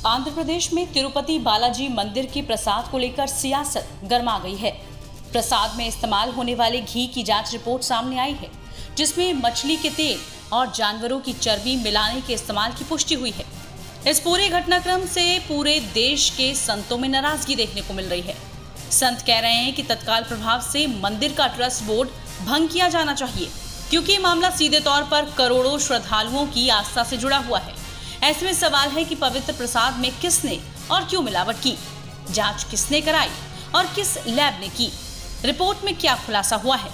आंध्र प्रदेश में तिरुपति बालाजी मंदिर के प्रसाद को लेकर सियासत गर्मा गई है। प्रसाद में इस्तेमाल होने वाले घी की जांच रिपोर्ट सामने आई है, जिसमें मछली के तेल और जानवरों की चर्बी मिलाने के इस्तेमाल की पुष्टि हुई है। इस पूरे घटनाक्रम से पूरे देश के संतों में नाराजगी देखने को मिल रही है। संत कह रहे हैं कि तत्काल प्रभाव से मंदिर का ट्रस्ट बोर्ड भंग किया जाना चाहिए, क्योंकि ये मामला सीधे तौर पर करोड़ों श्रद्धालुओं की आस्था से जुड़ा हुआ है। ऐसे में सवाल है कि पवित्र प्रसाद में किसने और क्यों मिलावट की, जांच किसने कराई और किस लैब ने की, रिपोर्ट में क्या खुलासा हुआ है।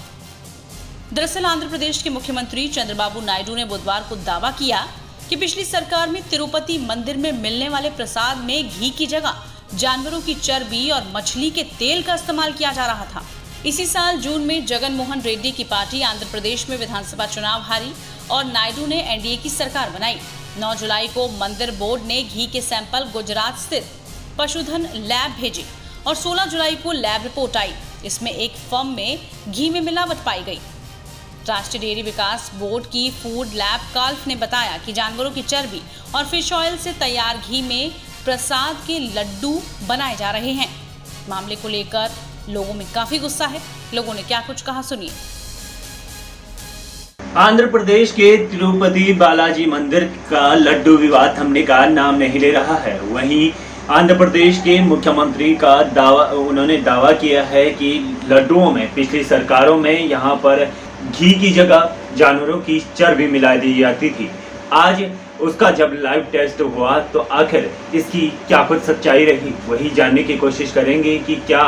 दरअसल आंध्र प्रदेश के मुख्यमंत्री चंद्रबाबू नायडू ने बुधवार को दावा किया कि पिछली सरकार में तिरुपति मंदिर में मिलने वाले प्रसाद में घी की जगह जानवरों की चर्बी और मछली के तेल का इस्तेमाल किया जा रहा था। इसी साल जून में जगन मोहन रेड्डी की पार्टी आंध्र प्रदेश में विधानसभा चुनाव हारी और नायडू ने एनडीए की सरकार बनाई। 9 जुलाई को मंदिर बोर्ड ने घी के सैंपल गुजरात स्थित पशुधन लैब भेजे और 16 जुलाई को लैब रिपोर्ट आई। इसमें एक फर्म में घी में मिलावट पाई गई। राष्ट्रीय डेयरी विकास बोर्ड की फूड लैब काल्फ ने बताया कि जानवरों की चर्बी और फिश ऑयल से तैयार घी में प्रसाद के लड्डू बनाए जा रहे हैं। मामले को लेकर लोगों में काफी गुस्सा है। लोगों ने क्या कुछ कहा, सुनिए। आंध्र प्रदेश के तिरुपति बालाजी मंदिर का लड्डू विवाद थमने का नाम नहीं ले रहा है। वहीं आंध्र प्रदेश के मुख्यमंत्री का उन्होंने दावा किया है कि लड्डुओं में पिछली सरकारों में यहाँ पर घी की जगह जानवरों की चर्बी मिला दी जाती थी। आज उसका जब लाइव टेस्ट हुआ तो आखिर इसकी क्या कुछ सच्चाई रही, वही जानने की कोशिश करेंगे कि क्या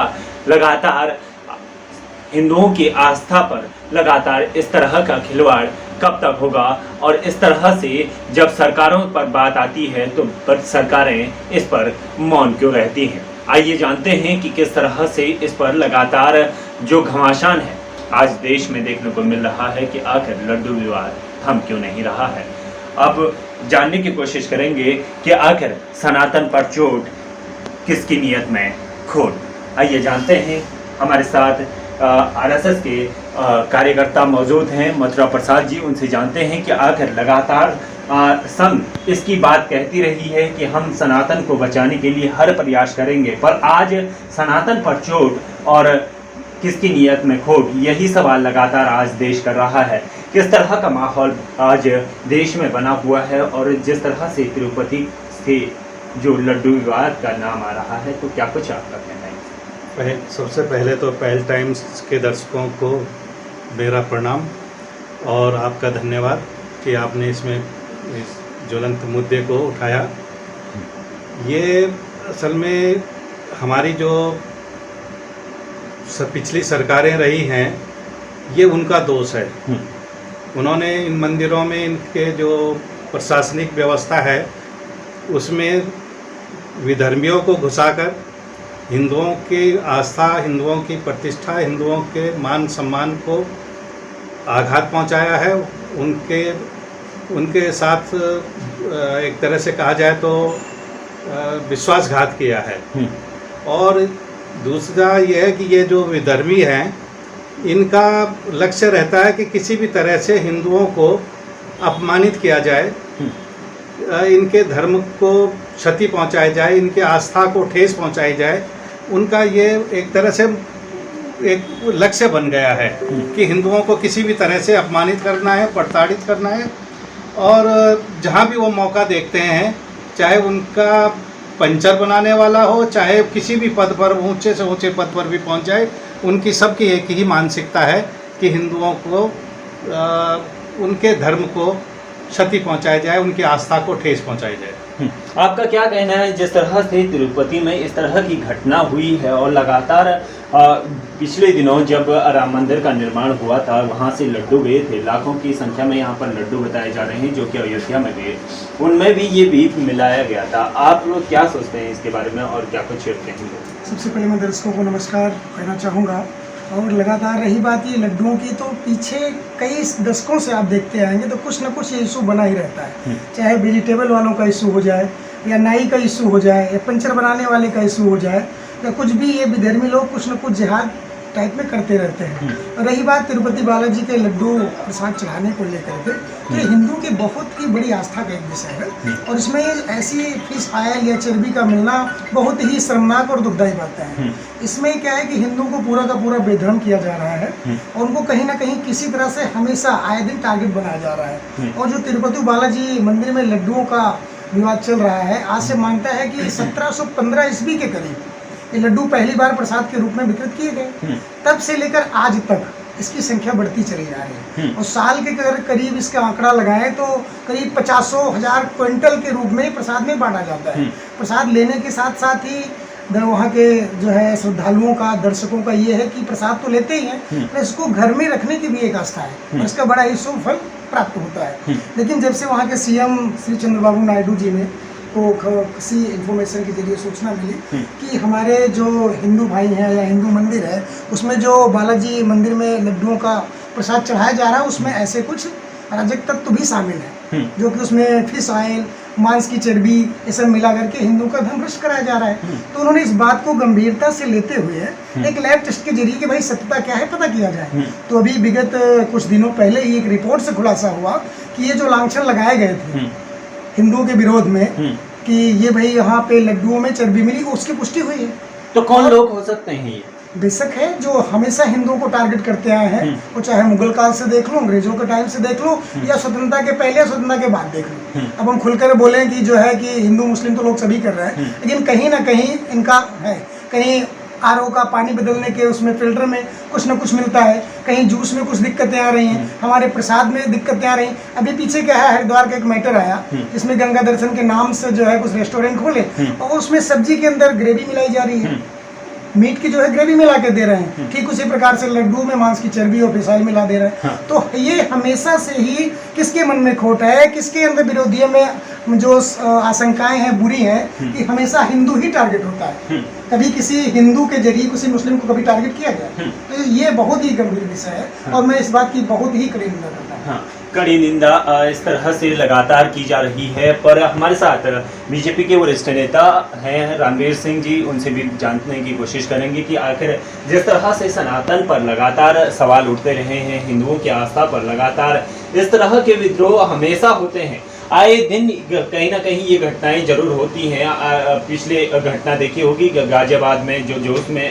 लगातार हिंदुओं की आस्था पर लगातार इस तरह का खिलवाड़ कब तक होगा, और इस तरह से जब सरकारों पर बात आती है तो सरकारें इस पर मौन क्यों रहती हैं। आइए जानते हैं कि किस तरह से इस पर लगातार जो घमासान है आज देश में देखने को मिल रहा है कि आखिर लड्डू विवाद थम क्यों नहीं रहा है। अब जानने की कोशिश करेंगे कि आखिर सनातन पर चोट किसकी नीयत में खोट। आइए जानते हैं। हमारे साथ आरएसएस के कार्यकर्ता मौजूद हैं, मथुरा प्रसाद जी। उनसे जानते हैं कि आखिर लगातार संघ इसकी बात कहती रही है कि हम सनातन को बचाने के लिए हर प्रयास करेंगे, पर आज सनातन पर चोट और किसकी नीयत में खोट, यही सवाल लगातार आज देश कर रहा है। किस तरह का माहौल आज देश में बना हुआ है और जिस तरह से तिरुपति से जो लड्डू विवाद का नाम आ रहा है, तो क्या कुछ आपका कहना है? सबसे पहले तो पहल टाइम्स के दर्शकों को मेरा प्रणाम और आपका धन्यवाद कि आपने इसमें इस ज्वलंत मुद्दे को उठाया। ये असल में हमारी जो पिछली सरकारें रही हैं, ये उनका दोष है। उन्होंने इन मंदिरों में इनके जो प्रशासनिक व्यवस्था है उसमें विधर्मियों को घुसाकर हिंदुओं की आस्था, हिंदुओं की प्रतिष्ठा, हिंदुओं के मान सम्मान को आघात पहुंचाया है। उनके साथ एक तरह से कहा जाए तो विश्वासघात किया है। और दूसरा ये है कि ये जो विधर्मी हैं, इनका लक्ष्य रहता है कि किसी भी तरह से हिंदुओं को अपमानित किया जाए, इनके धर्म को क्षति पहुंचाई जाए, इनके आस्था को ठेस पहुंचाई जाए। उनका ये एक तरह से एक लक्ष्य बन गया है कि हिंदुओं को किसी भी तरह से अपमानित करना है, प्रताड़ित करना है। और जहां भी वो मौका देखते हैं, चाहे उनका पंचर बनाने वाला हो, चाहे किसी भी पद पर, ऊंचे से ऊंचे पद पर भी पहुंच जाए, उनकी सबकी एक ही मानसिकता है कि हिंदुओं को उनके धर्म को क्षति पहुंचाई जाए, उनकी आस्था को ठेस पहुंचाई जाए। आपका क्या कहना है जिस तरह से तिरुपति में इस तरह की घटना हुई है और लगातार पिछले दिनों जब राम मंदिर का निर्माण हुआ था, वहां से लड्डू गए थे, लाखों की संख्या में यहाँ पर लड्डू बताए जा रहे हैं जो कि अयोध्या में गए, उनमें भी ये बीफ मिलाया गया था। आप लोग क्या सोचते हैं इसके बारे में और क्या कुछ कहेंगे? सबसे पहले मैं दर्शकों को नमस्कार कहना चाहूँगा। और लगातार रही बात ये लड्डुओं की, तो पीछे कई दशकों से आप देखते आएंगे तो कुछ ना कुछ ये इशू बना ही रहता है। चाहे वेजिटेबल वालों का इशू हो जाए, या नाई का इशू हो जाए, या पंचर बनाने वाले का इशू हो जाए, या कुछ भी, ये विधर्मी लोग कुछ न कुछ जिहाद टाइप में करते रहते हैं। और रही बात तिरुपति बालाजी के लड्डू प्रसाद चढ़ाने को लेकर के, तो ये हिंदू की बहुत ही बड़ी आस्था का एक विषय है और इसमें ऐसी फिश ऑयल या चर्बी का मिलना बहुत ही शर्मनाक और दुखदायी बात है। इसमें क्या है कि हिंदू को पूरा का पूरा बेधर्म किया जा रहा है और उनको कहीं ना कहीं किसी तरह से हमेशा आए दिन टारगेट बनाया जा रहा है। और जो तिरुपति बालाजी मंदिर में लड्डुओं का विवाद चल रहा है, आज से मानता है कि 1715 ईस्वी के करीब ये लड्डू पहली बार प्रसाद के रूप में वितरित किए गए। तब से लेकर आज तक इसकी संख्या बढ़ती चली जा रही है और साल के करीब इसका आंकड़ा लगाएं तो करीब 50,000 क्विंटल के रूप में प्रसाद में बांटा जाता है। प्रसाद लेने के साथ साथ ही वहाँ के जो है श्रद्धालुओं का, दर्शकों का ये है कि प्रसाद तो लेते ही हैं पर इसको घर में रखने की भी एक आस्था है और इसका बड़ा ही शुभ फल प्राप्त होता है। लेकिन जब से वहाँ के सीएम श्री चंद्रबाबू नायडू जी ने को किसी इन्फॉर्मेशन के जरिए सूचना मिली कि हमारे जो हिंदू भाई हैं या हिंदू मंदिर है उसमें जो बालाजी मंदिर में लड्डुओं का प्रसाद चढ़ाया जा रहा है उसमें ऐसे कुछ अराजक तत्व भी शामिल है जो कि उसमें फिश ऑयल, मांस की चर्बी ये सब मिला करके हिंदू का धर्म भ्रष्ट कराया जा रहा है। तो उन्होंने इस बात को गंभीरता से लेते हुए एक लैब टेस्ट के जरिए कि भाई सत्यता क्या है पता किया जाए। तो अभी विगत कुछ दिनों पहले ही एक रिपोर्ट से खुलासा हुआ कि ये जो लांछन लगाए गए थे हिंदुओं के विरोध में कि ये भाई यहाँ पे लड्डुओं में चर्बी मिली, उसकी पुष्टि हुई है। तो कौन लोग हो सकते हैं ये? बेशक है जो हमेशा हिंदुओं को टारगेट करते आए हैं, वो चाहे मुगल काल से देख लो, अंग्रेजों के टाइम से देख लो या स्वतंत्रता के पहले या स्वतंत्रता के बाद देख लो। अब हम खुलकर बोलें कि जो है कि हिंदू मुस्लिम तो लोग सभी कर रहे हैं, लेकिन कहीं ना कहीं इनका है, कहीं आरओ का पानी बदलने के उसमें फिल्टर में कुछ ना कुछ मिलता है, कहीं जूस में कुछ दिक्कतें आ रही हैं, हमारे प्रसाद में दिक्कतें आ रही हैं। अभी पीछे क्या है, हरिद्वार का एक मैटर आया जिसमें गंगा दर्शन के नाम से जो है कुछ रेस्टोरेंट खोले और उसमें सब्जी के अंदर ग्रेवी मिलाई जा रही है, मीट की जो है ग्रेवी मिला के दे रहे हैं। ठीक उसी प्रकार से लड्डू में मांस की चर्बी और फिश ऑयल मिला दे रहे हैं। तो ये हमेशा से ही किसके मन में खोट है, किसके अंदर विरोधियों में जो आशंकाएं हैं बुरी हैं कि हमेशा हिंदू ही टारगेट होता है, कभी किसी हिंदू के जरिए किसी मुस्लिम को कभी टारगेट किया गया। तो ये बहुत ही गंभीर विषय है और मैं इस बात की बहुत ही कड़ी निंदा करता हूँ। कड़ी निंदा इस तरह से लगातार की जा रही है। पर हमारे साथ बीजेपी के वरिष्ठ नेता हैं रणवीर सिंह जी, उनसे भी जानने की कोशिश करेंगे कि आखिर जिस तरह से सनातन पर लगातार सवाल उठते रहे हैं, हिंदुओं की आस्था पर लगातार इस तरह के विद्रोह हमेशा होते हैं, आए दिन कहीं ना कहीं ये घटनाएं जरूर होती हैं। पिछले घटना देखी होगी गाजियाबाद में जो जोश में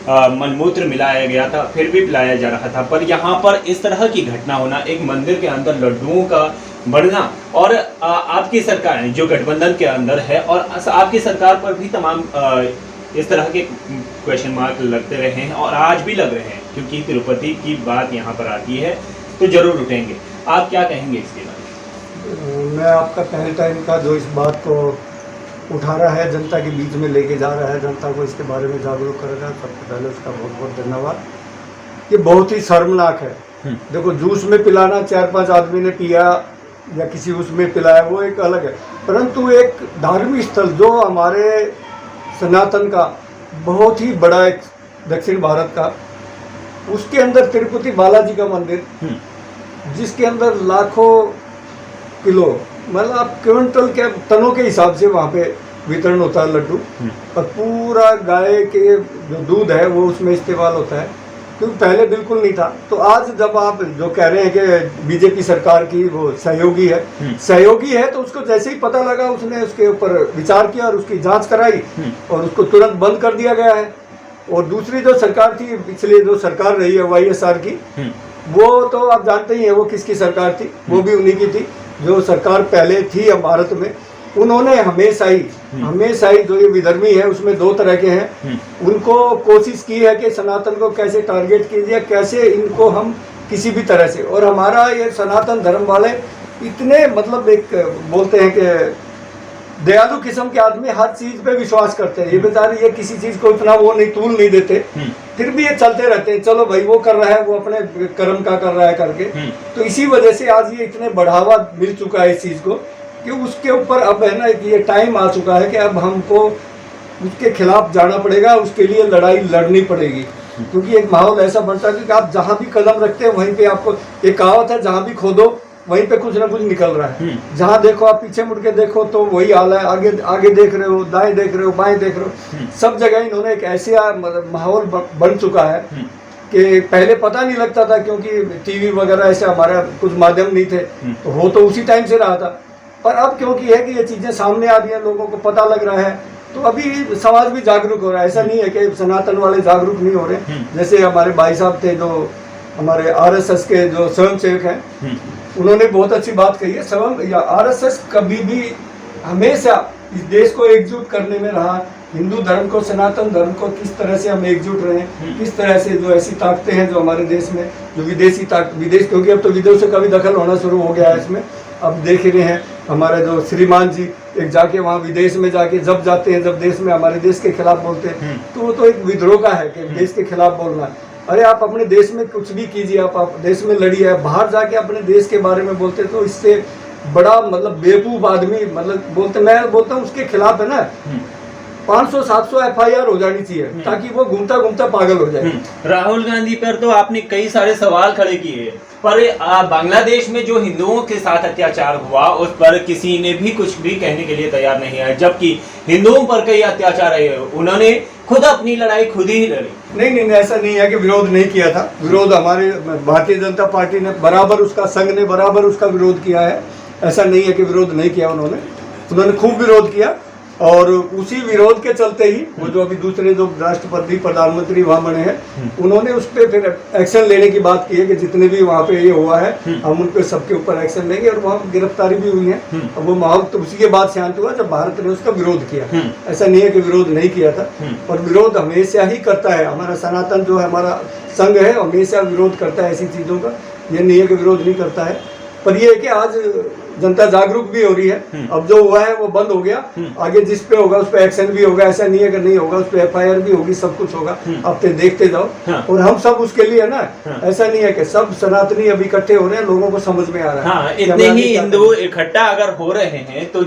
मलमूत्र मिलाया गया था, फिर भी पिलाया जा रहा था। पर यहाँ पर इस तरह की घटना होना, एक मंदिर के अंदर लड्डुओं का बढ़ना और आपकी सरकार जो गठबंधन के अंदर है और आपकी सरकार पर भी तमाम इस तरह के क्वेश्चन मार्क लगते रहे हैं और आज भी लग रहे हैं, क्योंकि तिरुपति की बात यहाँ पर आती है तो जरूर उठेंगे। आप क्या कहेंगे इसके बारे में? मैं आपका पहले टाइम का जो इस बात को उठा रहा है, जनता के बीच में लेके जा रहा है, जनता को इसके बारे में जागरूक कर रहा है, सबसे पहले उसका बहुत बहुत धन्यवाद। ये बहुत ही शर्मनाक है। देखो, जूस में पिलाना 4-5 आदमी ने पिया या किसी उसमें पिलाया वो एक अलग है, परंतु एक धार्मिक स्थल जो हमारे सनातन का बहुत ही बड़ा एक दक्षिण भारत का, उसके अंदर तिरुपति बालाजी का मंदिर जिसके अंदर लाखों किलो मतलब क्विंटल के टनों के हिसाब से वहाँ पे वितरण होता है लड्डू, और पूरा गाय के जो दूध है वो उसमें इस्तेमाल होता है, क्योंकि पहले बिल्कुल नहीं था। तो आज जब आप जो कह रहे हैं कि बीजेपी सरकार की वो सहयोगी है तो उसको जैसे ही पता लगा उसने उसके ऊपर विचार किया और उसकी जांच कराई और उसको तुरंत बंद कर दिया गया है। और दूसरी जो सरकार थी, पिछले जो सरकार रही है YSR की, वो तो आप जानते ही हैं वो किसकी सरकार थी, वो भी उन्हीं की थी। जो सरकार पहले थी भारत में, उन्होंने हमेशा ही जो ये विधर्मी है उसमें 2 तरह के हैं, उनको कोशिश की है कि सनातन को कैसे टारगेट कीजिए, कैसे इनको हम किसी भी तरह से। और हमारा ये सनातन धर्म वाले इतने मतलब एक बोलते हैं कि दयालु किस्म के आदमी, हर चीज पे विश्वास करते हैं। ये बेचारे ये किसी चीज को इतना वो नहीं तूल नहीं देते, फिर भी ये चलते रहते हैं, चलो भाई वो कर रहा है, वो अपने कर्म का कर रहा है करके। तो इसी वजह से आज ये इतने बढ़ावा मिल चुका है इस चीज को कि उसके ऊपर अब है ना ये टाइम आ चुका है कि अब हमको उसके खिलाफ जाना पड़ेगा, उसके लिए लड़ाई लड़नी पड़ेगी। क्योंकि एक माहौल ऐसा बनता है कि आप जहाँ भी कदम रखते हैं वहीं पे आपको, एक कहावत है, जहाँ भी खोदो वहीं पे कुछ ना कुछ निकल रहा है। जहाँ देखो आप पीछे मुड़ के देखो तो वही हाल है, आगे आगे देख रहे हो, दाएं देख रहे हो, बाएं देख रहे हो, सब जगह इन्होंने एक ऐसा माहौल बन चुका है कि पहले पता नहीं लगता था, क्योंकि टीवी वगैरह ऐसे हमारा कुछ माध्यम नहीं थे, तो हो तो उसी टाइम से रहा था। पर अब क्योंकि है कि ये चीज़ें सामने आ रही हैं, लोगों को पता लग रहा है, तो अभी समाज भी जागरूक हो रहा है। ऐसा नहीं है कि सनातन वाले जागरूक नहीं हो रहे। जैसे हमारे भाई साहब थे जो हमारे आरएसएस के जो स्वयंसेवक हैं, उन्होंने बहुत अच्छी बात कही है। स्वयं या आरएसएस कभी भी हमेशा इस देश को एकजुट करने में रहा। हिंदू धर्म को, सनातन धर्म को किस तरह से हम एकजुट रहे, किस तरह से जो ऐसी ताकतें हैं जो हमारे देश में, जो विदेशी विदेश, क्योंकि अब तो विदेशों का भी दखल होना शुरू हो गया है इसमें। अब देख रहे हैं हमारे जो श्रीमान जी एक जाके वहाँ विदेश में जाके जब जाते हैं, जब देश में हमारे देश के खिलाफ बोलते हैं, तो वो तो एक विद्रोह का है कि देश के खिलाफ बोलना। अरे आप अपने देश में कुछ भी कीजिए, आप देश में लड़िए, बाहर जाके अपने देश के बारे में बोलते, तो इससे बड़ा मतलब बेवकूफ आदमी मतलब बोलते, मैं बोलता हूँ उसके खिलाफ है ना 500-700 FIR हो जानी चाहिए, ताकि वो घूमता घूमता पागल हो जाए। राहुल गांधी पर तो आपने कई सारे सवाल खड़े किए, पर बांग्लादेश में जो हिंदुओं के साथ अत्याचार हुआ उस पर किसी ने भी कुछ भी कहने के लिए तैयार नहीं है, जबकि हिंदुओं पर कई अत्याचार है, उन्होंने खुद अपनी लड़ाई खुद ही लड़ी। नहीं, ऐसा नहीं है कि विरोध नहीं किया था। विरोध हमारे भारतीय जनता पार्टी ने बराबर, उसका संघ ने बराबर उसका विरोध किया है। ऐसा नहीं है कि विरोध नहीं किया, उन्होंने खूब विरोध किया। और उसी विरोध के चलते ही वो जो अभी दूसरे जो राष्ट्रपति प्रधानमंत्री वहाँ बने हैं, उन्होंने उस पर फिर एक्शन लेने की बात की है कि जितने भी वहाँ पे ये हुआ है हम उन पे सबके ऊपर एक्शन लेंगे, और वहाँ गिरफ्तारी भी हुई है। और वो माहौल तो उसी के बाद शांत हुआ जब भारत ने उसका विरोध किया। ऐसा नहीं है कि विरोध नहीं किया था, और विरोध हमेशा ही करता है। हमारा सनातन जो है, हमारा संघ है, हमेशा विरोध करता है ऐसी चीज़ों का। ये नहीं है कि विरोध नहीं करता है, पर ये है कि आज जनता जागरूक भी हो रही है। अब जो हुआ है वो बंद हो गया, आगे जिस पे होगा उस पे एक्शन भी होगा। ऐसा नहीं है कि नहीं होगा, उस पे FIR भी होगी, सब कुछ होगा। अब तो देखते जाओ। और हम सब उसके लिए है ना, ऐसा नहीं है कि सब सनातनी अभी इकट्ठे हो रहे हैं, लोगों को समझ में आ रहा है। हाँ, इतने ही हिंदू इकट्ठा अगर हो रहे हैं तो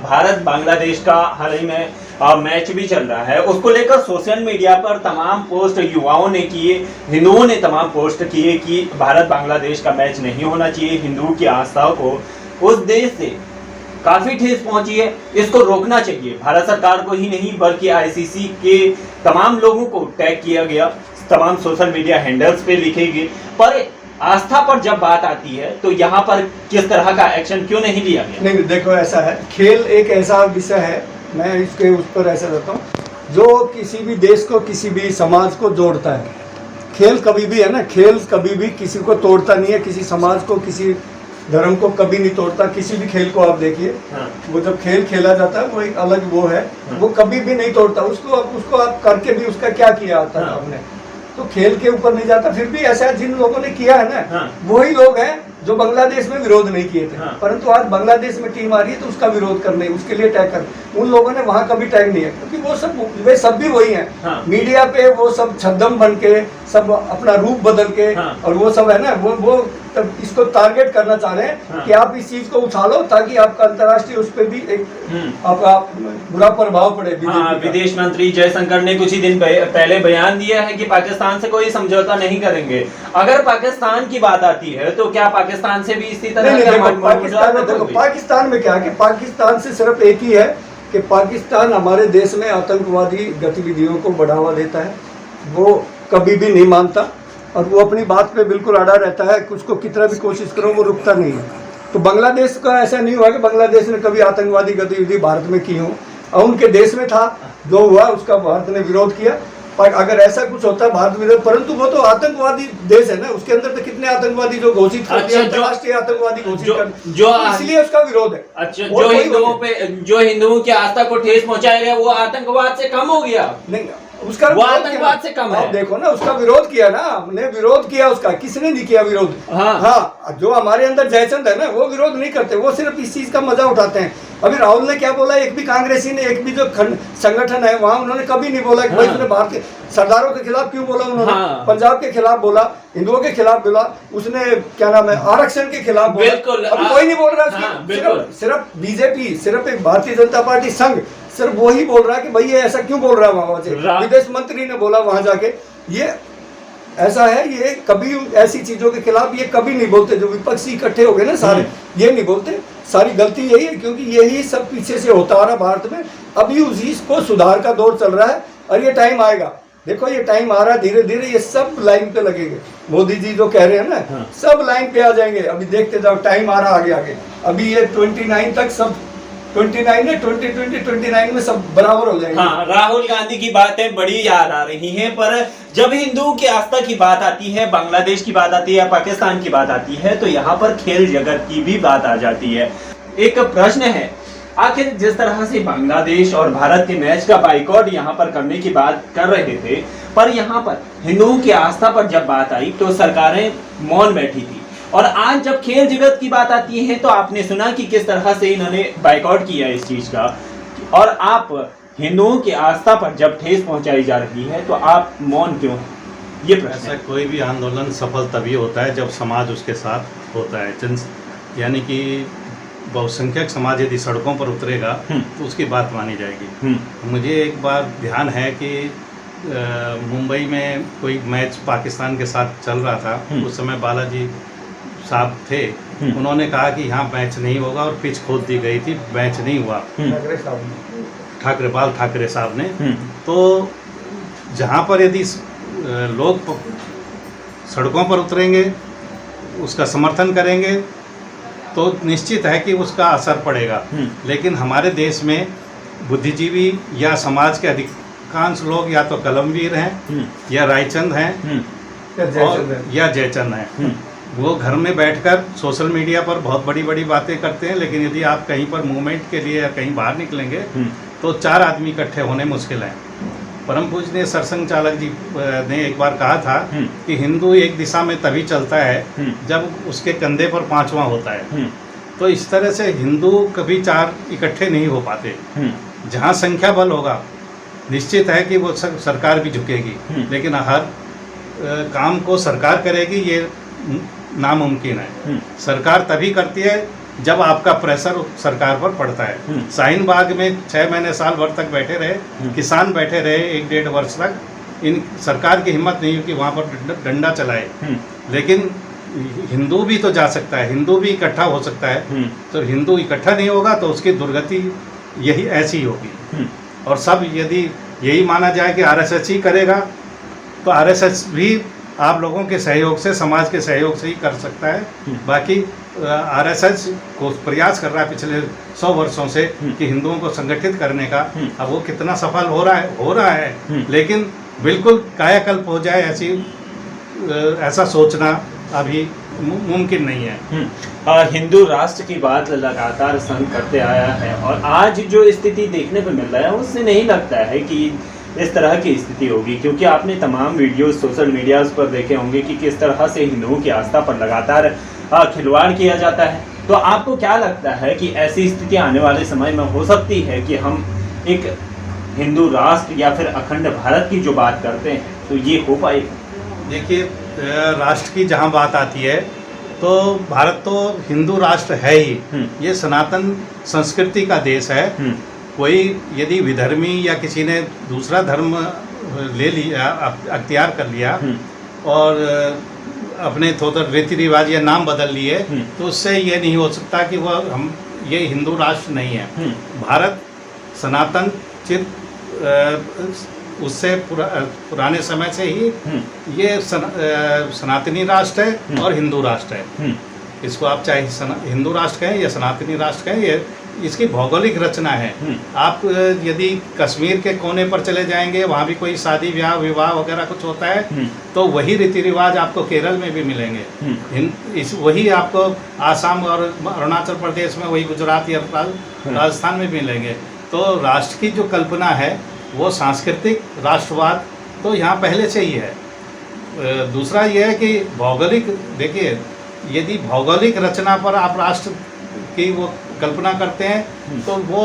भारत बांग्लादेश का हाल ही में मैच भी चल रहा है, उसको लेकर सोशल मीडिया पर तमाम पोस्ट युवाओं ने किए, हिंदुओं ने तमाम पोस्ट किए कि भारत बांग्लादेश का मैच नहीं होना चाहिए। हिंदुओं की आस्था को उस देश से काफी ठेस पहुंची है, इसको रोकना चाहिए। भारत सरकार को ही नहीं बल्कि ICC के तमाम लोगों को टैग किया गया, तमाम सोशल मीडिया हैंडल्स पे लिखे गए। पर आस्था पर जब बात आती है तो यहाँ पर किस तरह का एक्शन क्यों नहीं लिया गया? नहीं, देखो ऐसा है, खेल एक ऐसा विषय है, मैं इसके उस पर ऐसा रहता हूँ, जो किसी भी देश को, किसी भी समाज को जोड़ता है। खेल कभी भी है ना, खेल कभी भी किसी को तोड़ता नहीं है, किसी समाज को, किसी धर्म को कभी नहीं तोड़ता। किसी भी खेल को आप देखिए, वो जब खेल खेला जाता है वो एक अलग वो है, वो कभी भी नहीं तोड़ता। उसको आप करके भी उसका क्या किया आता है आपने, तो खेल के ऊपर नहीं जाता। फिर भी ऐसा जिन लोगों ने किया है ना, वही लोग हैं जो बांग्लादेश में विरोध नहीं किए थे। परंतु आज बांग्लादेश में टीम आ रही है तो उसका विरोध करने, उसके लिए टैग कर, उन लोगों ने वहाँ कभी टैग नहीं है, क्योंकि वे सब भी वही हैं। मीडिया पे वो सब छद्म बन के, सब अपना रूप बदल के, और वो सब है ना, वो इसको टारगेट करना चाह रहे हैं कि आप इस चीज को उछा लो ताकि आपका अंतर्राष्ट्रीय उस पर भी एक आपका बुरा प्रभाव पड़े। विदेश मंत्री जयशंकर ने कुछ ही दिन पहले बयान दिया है कि पाकिस्तान से कोई समझौता नहीं करेंगे। अगर पाकिस्तान की बात आती है तो क्या पाकिस्तान से भी इसी तरह पाकिस्तान में क्या है कि पाकिस्तान से सिर्फ एक ही है कि पाकिस्तान हमारे देश में आतंकवादी गतिविधियों को बढ़ावा देता है। वो कभी भी नहीं मानता और वो अपनी बात पे बिल्कुल अड़ा रहता है। कुछ को कितना भी कोशिश करो वो रुकता नहीं है। तो बांग्लादेश का ऐसा नहीं हुआ कि बांग्लादेश ने कभी आतंकवादी गतिविधि भारत में की हो, और उनके देश में था, जो हुआ उसका भारत ने विरोध किया। पर अगर ऐसा कुछ होता है भारत विरोध, परंतु वो तो आतंकवादी देश है ना, उसके अंदर तो कितने आतंकवादी जो घोषित कर दिया, अंतर्राष्ट्रीय आतंकवादी घोषित कर, जो इसलिए उसका विरोध है। अच्छा, जो हिंदुओं की आस्था को ठेस पहुंचाया गया वो आतंकवाद से कम हो गया? नहीं, उसका वो आतंकवाद से कम है। देखो ना, उसका विरोध किया ना, हमने विरोध किया उसका, किसने नहीं किया विरोध? हाँ, जो हमारे अंदर जयचंद है ना, वो विरोध नहीं करते, वो सिर्फ इस चीज का मजा उठाते हैं। अभी राहुल ने क्या बोला, एक भी कांग्रेसी ने, एक भी जो संगठन है वहाँ, उन्होंने कभी नहीं बोला कि भाई उसने भारत के सरदारों के खिलाफ क्यों बोला। उन्होंने पंजाब के खिलाफ बोला, हिंदुओं के खिलाफ बोला, उसने क्या नाम है आरक्षण के खिलाफ बोला। अब कोई नहीं बोल रहा, सिर्फ बीजेपी, सिर्फ एक भारतीय जनता पार्टी संघ सिर्फ वही बोल रहा है कि भाई ये ऐसा क्यों बोल रहा है। वहां से विदेश मंत्री ने बोला वहां जाके, ये ऐसा है, ये कभी ऐसी चीज़ों के खिलाफ ये कभी नहीं बोलते। जो विपक्षी इकट्ठे हो गए ना सारे, ये नहीं बोलते। सारी गलती यही है, क्योंकि यही सब पीछे से होता आ रहा भारत में। अभी उसी को सुधार का दौर चल रहा है और ये टाइम आएगा। देखो ये टाइम आ रहा है, धीरे धीरे ये सब लाइन पे लगेंगे। मोदी जी जो कह रहे हैं ना, सब लाइन पे आ जाएंगे। अभी देखते जाओ, टाइम आ रहा आगे आगे। अभी ये 29 तक सब 29 में 29 में सब बराबर हो जाएंगे। हाँ, राहुल गांधी की बातें बड़ी याद आ रही हैं, पर जब हिंदुओं की आस्था की बात आती है, बांग्लादेश की बात आती है या पाकिस्तान की बात आती है, तो यहाँ पर खेल जगत की भी बात आ जाती है। एक प्रश्न है, आखिर जिस तरह से बांग्लादेश और भारत के मैच का बाइकआउट यहाँ पर करने की बात कर रहे थे, पर यहाँ पर हिंदुओं की आस्था पर जब बात आई तो सरकारें मौन बैठी थी। और आज जब खेल जगत की बात आती है तो आपने सुना कि किस तरह से इन्होंने बाइकआउट किया इस चीज का, और आप हिंदुओं की आस्था पर जब ठेस पहुंचाई जा रही है तो आप मौन क्यों हैं? ये प्रश्न ऐसा है। कोई भी आंदोलन सफल तभी होता है जब समाज उसके साथ होता है। यानी कि बहुसंख्यक समाज यदि सड़कों पर उतरेगा तो उसकी बात मानी जाएगी। मुझे एक बार ध्यान है कि मुंबई में कोई मैच पाकिस्तान के साथ चल रहा था। उस समय बालाजी साहब थे, उन्होंने कहा कि यहाँ मैच नहीं होगा और पिच खोद दी गई थी, मैच नहीं हुआ। बाल ठाकरे साहब ने। तो जहाँ पर यदि लोग सड़कों पर उतरेंगे, उसका समर्थन करेंगे, तो निश्चित है कि उसका असर पड़ेगा। लेकिन हमारे देश में बुद्धिजीवी या समाज के अधिकांश लोग या तो कलमवीर हैं या रायचंद हैं या जयचंद हैं। वो घर में बैठकर सोशल मीडिया पर बहुत बड़ी बड़ी बातें करते हैं, लेकिन यदि आप कहीं पर मूवमेंट के लिए या कहीं बाहर निकलेंगे तो 4 आदमी इकट्ठे होने मुश्किल हैं। परम पूजनीय सरसंघ चालक जी ने एक बार कहा था कि हिंदू एक दिशा में तभी चलता है जब उसके कंधे पर 5वां होता है। तो इस तरह से हिंदू कभी 4 इकट्ठे नहीं हो पाते। जहाँ संख्या बल होगा, निश्चित है कि वो सरकार भी झुकेगी, लेकिन हर काम को सरकार करेगी ये नामुमकिन है। सरकार तभी करती है जब आपका प्रेशर सरकार पर पड़ता है। शाहीन बाग में 6 महीने साल भर तक बैठे रहे, किसान बैठे रहे 1-1.5 वर्ष तक। इन सरकार की हिम्मत नहीं हुई कि वहाँ पर डंडा चलाए। लेकिन हिंदू भी तो जा सकता है, हिंदू भी इकट्ठा हो सकता है। तो हिंदू इकट्ठा नहीं होगा तो उसकी दुर्गति यही ऐसी होगी। और सब यदि यही माना जाए कि आरएसएस ही करेगा, तो आरएसएस भी आप लोगों के सहयोग से, समाज के सहयोग से ही कर सकता है। बाकी आरएसएस को प्रयास कर रहा है पिछले 100 वर्षों से कि हिंदुओं को संगठित करने का। अब वो कितना सफल हो रहा है, लेकिन बिल्कुल कायाकल्प हो जाए ऐसा सोचना अभी मुमकिन नहीं है। हिंदू राष्ट्र की बात लगातार संघ करते आया है, और आज जो स्थिति देखने को मिल रहा है उससे नहीं लगता है कि इस तरह की स्थिति होगी, क्योंकि आपने तमाम वीडियोस सोशल मीडिया पर देखे होंगे कि किस तरह से हिंदुओं की आस्था पर लगातार खिलवाड़ किया जाता है। तो आपको क्या लगता है कि ऐसी स्थिति आने वाले समय में हो सकती है कि हम एक हिंदू राष्ट्र या फिर अखंड भारत की जो बात करते हैं तो ये हो पाएगा? देखिए, राष्ट्र की जहाँ बात आती है तो भारत तो हिंदू राष्ट्र है ही। ये सनातन संस्कृति का देश है। कोई यदि विधर्मी या किसी ने दूसरा धर्म ले लिया, अख्तियार कर लिया और अपने थोड़ा रीति रिवाज या नाम बदल लिए, तो उससे ये नहीं हो सकता कि वह ये हिंदू राष्ट्र नहीं है। भारत सनातन चित उससे पुराने समय से ही ये सनातनी राष्ट्र है और हिंदू राष्ट्र है। इसको आप चाहे हिंदू राष्ट्र कहें या सनातनी राष्ट्र कहें, ये इसकी भौगोलिक रचना है। आप यदि कश्मीर के कोने पर चले जाएंगे, वहाँ भी कोई शादी ब्याह विवाह वगैरह कुछ होता है, तो वही रीति रिवाज आपको केरल में भी मिलेंगे। वही आपको आसाम और अरुणाचल प्रदेश में, वही गुजरात या राजस्थान में भी मिलेंगे। तो राष्ट्र की जो कल्पना है वो सांस्कृतिक राष्ट्रवाद तो यहाँ पहले से ही है। दूसरा ये है कि भौगोलिक, देखिए, यदि भौगोलिक रचना पर आप राष्ट्र की वो कल्पना करते हैं तो वो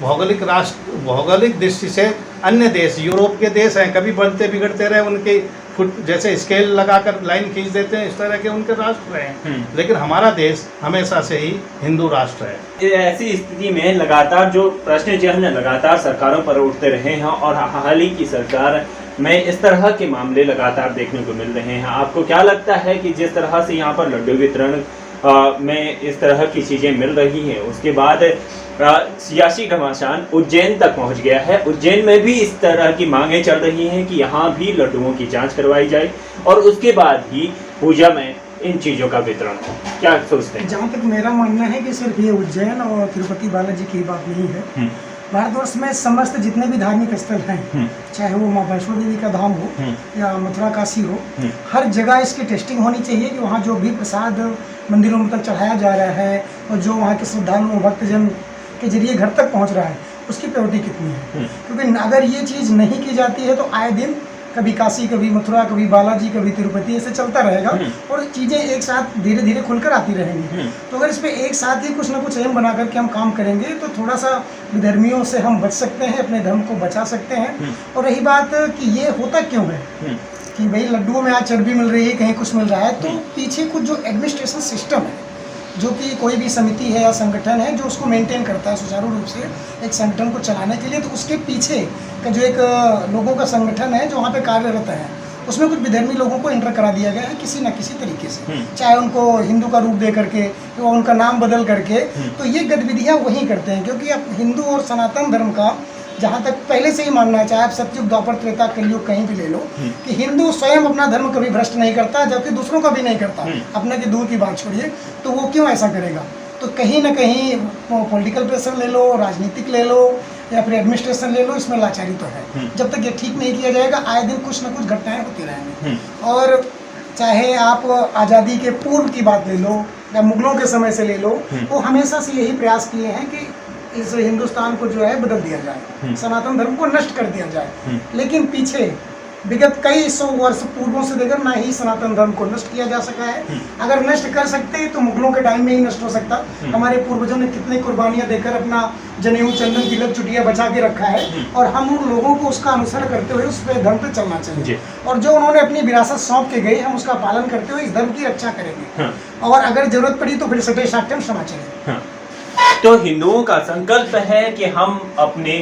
भौगोलिक दृष्टि से अन्य देश, यूरोप के देश हैं, कभी बढ़ते बिगड़ते रहे, उनके फुट जैसे स्केल लगाकर लाइन खींच देते हैं, इस तरह के उनके राष्ट्र हैं। लेकिन हमारा देश हमेशा से ही हिंदू राष्ट्र है। ऐसी स्थिति में लगातार जो प्रश्न चिन्ह लगातार सरकारों पर उठते रहे हैं, और हाल ही की सरकार में इस तरह के मामले लगातार देखने को मिल रहे हैं। आपको क्या लगता है कि जिस तरह से यहाँ पर लड्डू वितरण में इस तरह की चीज़ें मिल रही हैं, उसके बाद सियासी घमासान उज्जैन तक पहुँच गया है। उज्जैन में भी इस तरह की मांगें चल रही हैं कि यहाँ भी लड्डुओं की जांच करवाई जाए और उसके बाद ही पूजा में इन चीज़ों का वितरण हो। क्या सोचते हैं? जहाँ तक मेरा मानना है कि सिर्फ ये उज्जैन और तिरुपति बालाजी की बात नहीं है। भारतवर्ष में समस्त जितने भी धार्मिक स्थल हैं, चाहे वो माँ वैष्णो देवी का धाम हो या मथुरा काशी हो, हर जगह इसकी टेस्टिंग होनी चाहिए कि वहाँ जो भी प्रसाद मंदिरों में तक चढ़ाया जा रहा है और जो वहाँ के श्रद्धालुओं भक्तजन के जरिए घर तक पहुँच रहा है उसकी प्योरिटी कितनी है। क्योंकि अगर ये चीज़ नहीं की जाती है तो आए दिन कभी काशी, कभी मथुरा, कभी बालाजी, कभी तिरुपति, ऐसे चलता रहेगा और चीज़ें एक साथ धीरे धीरे खुलकर आती रहेंगी। तो अगर इस पर एक साथ ही कुछ ना कुछ एम बना करके हम काम करेंगे तो थोड़ा सा विधर्मियों से हम बच सकते हैं, अपने धर्म को बचा सकते हैं। और रही बात कि ये होता क्यों है कि भाई लड्डुओं में आज चर्बी मिल रही है, कहीं कुछ मिल रहा है, तो पीछे कुछ जो एडमिनिस्ट्रेशन सिस्टम है, जो कि कोई भी समिति है या संगठन है जो उसको मेंटेन करता है सुचारू रूप से एक संगठन को चलाने के लिए, तो उसके पीछे का जो एक लोगों का संगठन है जो वहाँ पे कार्यरत है, उसमें कुछ विधर्मी लोगों को एंटर करा दिया गया है किसी न किसी तरीके से, चाहे उनको हिंदू का रूप दे करके या उनका नाम बदल करके। तो ये गतिविधियाँ वही करते हैं क्योंकि अब हिंदू और सनातन धर्म का जहाँ तक पहले से ही मानना है, चाहे आप सतयुग, द्वापर, त्रेता, कलयुग कहीं भी ले लो, कि हिंदू स्वयं अपना धर्म कभी भ्रष्ट नहीं करता, जबकि दूसरों का भी नहीं करता। अपने की दूर की बात छोड़िए, तो वो क्यों ऐसा करेगा? तो कहीं ना कहीं पॉलिटिकल प्रेशर ले लो, राजनीतिक ले लो या फिर एडमिनिस्ट्रेशन ले लो, इसमें लाचारी तो है। जब तक ये ठीक नहीं किया जाएगा आए दिन कुछ ना कुछ घटनाएं होती रहेंगी। और चाहे आप आज़ादी के पूर्व की बात ले लो या मुगलों के समय से ले लो, वो हमेशा से यही प्रयास किए हैं कि इस हिंदुस्तान को जो है बदल दिया जाए, सनातन धर्म को नष्ट कर दिया जाए। लेकिन पीछे विगत कई सौ वर्ष पूर्वों से देखकर ना ही सनातन धर्म को नष्ट किया जा सका है। अगर नष्ट कर सकते तो मुगलों के टाइम में ही नष्ट हो सकता। हमारे पूर्वजों ने कितनी कुर्बानियां देकर अपना जनेऊ, चंदन, तिलक, चुटिया बचा के रखा है और हम उन लोगों को उसका अनुसरण करते हुए उस पर धर्म पे चलना चाहिए। और जो उन्होंने अपनी विरासत सौंप के गए, हम उसका पालन करते हुए इस धर्म की रक्षा करेंगे। और अगर जरूरत पड़ी तो फिर सटे शाक्यम क्षमा चलेंगे। तो हिंदुओं का संकल्प है कि हम अपने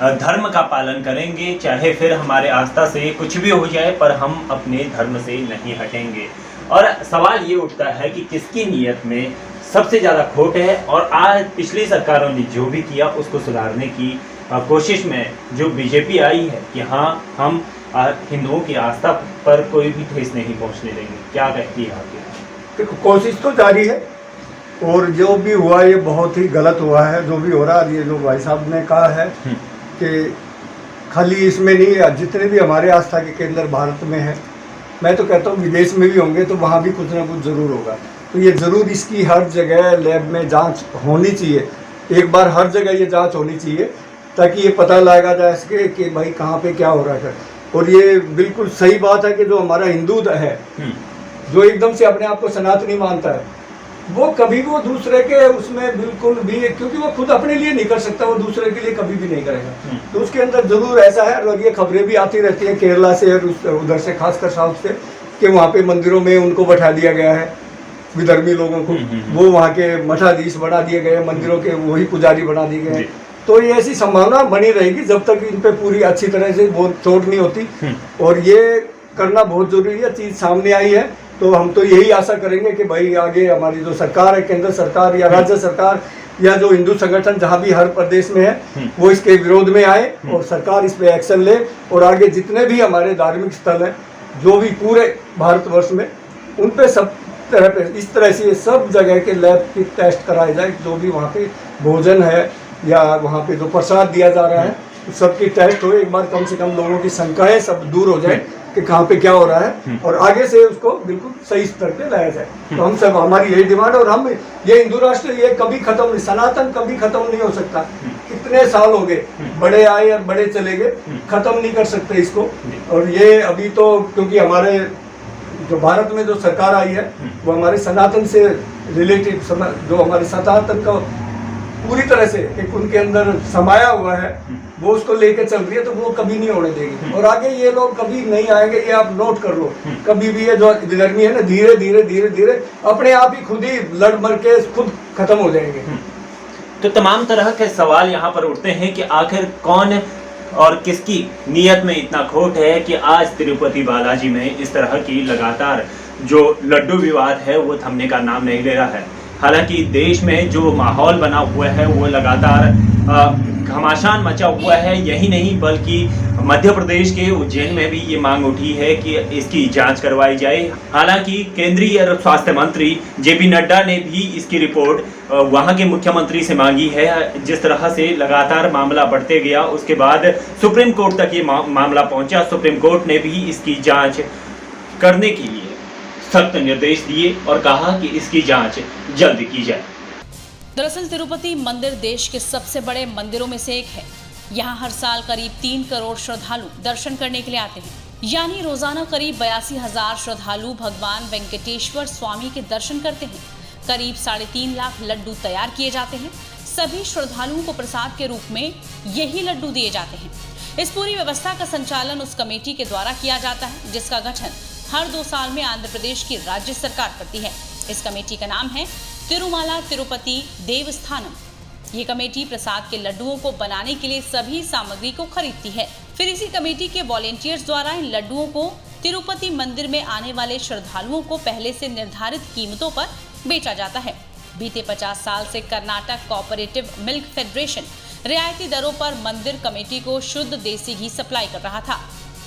धर्म का पालन करेंगे, चाहे फिर हमारे आस्था से कुछ भी हो जाए, पर हम अपने धर्म से नहीं हटेंगे। और सवाल ये उठता है कि किसकी नीयत में सबसे ज़्यादा खोट है, और आज पिछली सरकारों ने जो भी किया उसको सुधारने की कोशिश में जो बीजेपी आई है कि हाँ हम हिंदुओं की आस्था पर कोई भी ठेस नहीं पहुँचने देंगे। क्या कहती है आपकी? देखो, कोशिश तो जारी है और जो भी हुआ ये बहुत ही गलत हुआ है जो भी हो रहा है। ये जो भाई साहब ने कहा है कि खाली इसमें नहीं, जितने भी हमारे आस्था के केंद्र भारत में है, मैं तो कहता हूँ विदेश में भी होंगे तो वहाँ भी कुछ ना कुछ ज़रूर होगा। तो ये ज़रूर इसकी हर जगह लैब में जांच होनी चाहिए, एक बार हर जगह ये जांच होनी चाहिए ताकि ये पता लगाया जा सके कि भाई कहाँ पे क्या हो रहा है। और ये बिल्कुल सही बात है कि जो हमारा हिंदू है जो एकदम से अपने आप को सनातनी मानता है, वो कभी वो दूसरे के उसमें बिल्कुल भी, क्योंकि वो खुद अपने लिए नहीं कर सकता, वो दूसरे के लिए कभी भी नहीं करेगा। तो उसके अंदर जरूर ऐसा है। और ये खबरें भी आती रहती हैं केरला से और उधर से, खासकर साउथ से, कि वहाँ पे मंदिरों में उनको बैठा दिया गया है, विधर्मी लोगों को, वो वहाँ के मठाधीश बना दिए गए, मंदिरों के वही पुजारी बना दिए गए। तो ये ऐसी संभावना बनी रहेगी जब तक इन पे पूरी अच्छी तरह से बहुत चोट नहीं होती। और ये करना बहुत जरूरी है। चीज़ सामने आई है तो हम तो यही आशा करेंगे कि भाई आगे हमारी जो सरकार है, केंद्र सरकार या राज्य सरकार या जो हिंदू संगठन जहाँ भी हर प्रदेश में है, वो इसके विरोध में आए और सरकार इस पे एक्शन ले। और आगे जितने भी हमारे धार्मिक स्थल हैं जो भी पूरे भारतवर्ष में, उन पे सब तरह पे इस तरह से सब जगह के लैब की टेस्ट कराए जाए। जो भी वहाँ पे भोजन है या वहाँ पे जो प्रसाद दिया जा रहा है, सबकी टेस्ट हो, एक बार कम से कम लोगों की शंकाएं सब दूर हो जाए कि कहाँ पे क्या हो रहा है, और आगे से उसको बिल्कुल सही स्तर पे लाया जाए। तो हम सब, हमारी यही डिमांड। और हम ये हिंदू राष्ट्र ये कभी खत्म नहीं, सनातन कभी खत्म नहीं हो सकता। कितने साल हो गए, बड़े आए और बड़े चले गए, खत्म नहीं कर सकते इसको। और ये अभी तो क्योंकि हमारे जो भारत में जो सरकार आई है वो हमारे सनातन से रिलेटेड, जो हमारे सनातन का पूरी तरह से एक उनके अंदर समाया हुआ है, वो उसको लेके चल रही है, तो वो कभी नहीं होने देगी। और आगे ये लोग कभी नहीं आएंगे, ये आप नोट कर लो। कभी भी ये जो विधर्मी है ना, धीरे धीरे धीरे धीरे अपने आप ही खुद ही लड़ मर के खुद खत्म हो जाएंगे। तो तमाम तरह के सवाल यहाँ पर उठते हैं कि आखिर कौन और किसकी नीयत में इतना खोट है कि आज तिरुपति बालाजी में इस तरह की लगातार जो लड्डू विवाद है वो थमने का नाम नहीं ले रहा है। हालांकि देश में जो माहौल बना हुआ है वो लगातार घमासान मचा हुआ है। यही नहीं बल्कि मध्य प्रदेश के उज्जैन में भी ये मांग उठी है कि इसकी जांच करवाई जाए। हालांकि केंद्रीय स्वास्थ्य मंत्री जेपी नड्डा ने भी इसकी रिपोर्ट वहां के मुख्यमंत्री से मांगी है। जिस तरह से लगातार मामला बढ़ते गया उसके बाद सुप्रीम कोर्ट तक ये मामला पहुंचा। सुप्रीम कोर्ट ने भी इसकी जांच करने के लिए सख्त निर्देश दिए और कहा कि इसकी जांच जल्द की जाए। दरअसल तिरुपति मंदिर देश के सबसे बड़े मंदिरों में से एक है। यहाँ हर साल करीब 3 करोड़ श्रद्धालु दर्शन करने के लिए आते हैं, यानी रोजाना करीब 82,000 श्रद्धालु भगवान वेंकटेश्वर स्वामी के दर्शन करते हैं। करीब 3.5 लाख लड्डू तैयार किए जाते हैं। सभी श्रद्धालुओं को प्रसाद के रूप में यही लड्डू दिए जाते हैं। इस पूरी व्यवस्था का संचालन उस कमेटी के द्वारा किया जाता है जिसका गठन हर 2 साल में आंध्र प्रदेश की राज्य सरकार करती है। इस कमेटी का नाम है तिरुमाला तिरुपति देवस्थानम। ये कमेटी प्रसाद के लड्डुओं को बनाने के लिए सभी सामग्री को खरीदती है। फिर इसी कमेटी के वॉलेंटियर्स द्वारा इन लड्डुओं को तिरुपति मंदिर में आने वाले श्रद्धालुओं को पहले से निर्धारित कीमतों पर बेचा जाता है। बीते 50 साल से कर्नाटक कोऑपरेटिव मिल्क फेडरेशन रियायती दरों पर मंदिर कमेटी को शुद्ध देसी घी सप्लाई कर रहा था।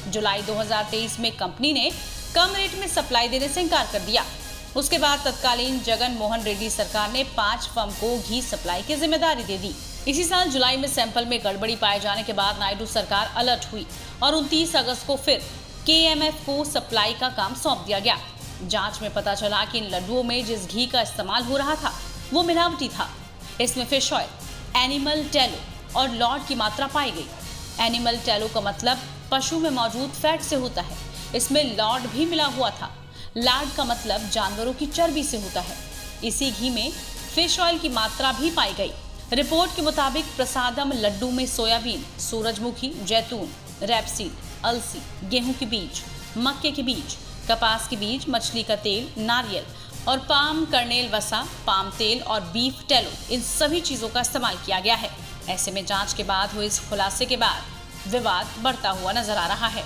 जुलाई 2023 में कंपनी ने कम रेट में सप्लाई देने से इनकार कर दिया। उसके बाद तत्कालीन जगन मोहन रेड्डी सरकार ने 5 फर्म को घी सप्लाई की जिम्मेदारी दे दी। इसी साल जुलाई में सैंपल में गड़बड़ी पाए जाने के बाद नायडू सरकार अलर्ट हुई और 29 अगस्त को फिर KMF को सप्लाई का काम सौंप दिया गया। जांच में पता चला कि इन लड्डुओं में जिस घी का इस्तेमाल हो रहा था वो मिलावटी था। इसमें फिश ऑयल, एनिमल टैलो और लॉर्ड की मात्रा पाई गई। एनिमल टैलो का मतलब पशु में मौजूद फैट से होता है। इसमें लॉर्ड भी मिला हुआ था। लार्ड का मतलब जानवरों की चर्बी से होता है। इसी घी में फिश ऑयल की मात्रा भी पाई गई। रिपोर्ट के मुताबिक प्रसादम लड्डू में सोयाबीन, सूरजमुखी, जैतून, रैपसीड, अलसी, गेहूं के बीज, मक्के के बीज, कपास के बीज, मछली का तेल, नारियल और पाम कर्नेल वसा, पाम तेल और बीफ टैलो, इन सभी चीजों का इस्तेमाल किया गया है। ऐसे में जांच के बाद हुए इस खुलासे के बाद विवाद बढ़ता हुआ नजर आ रहा है।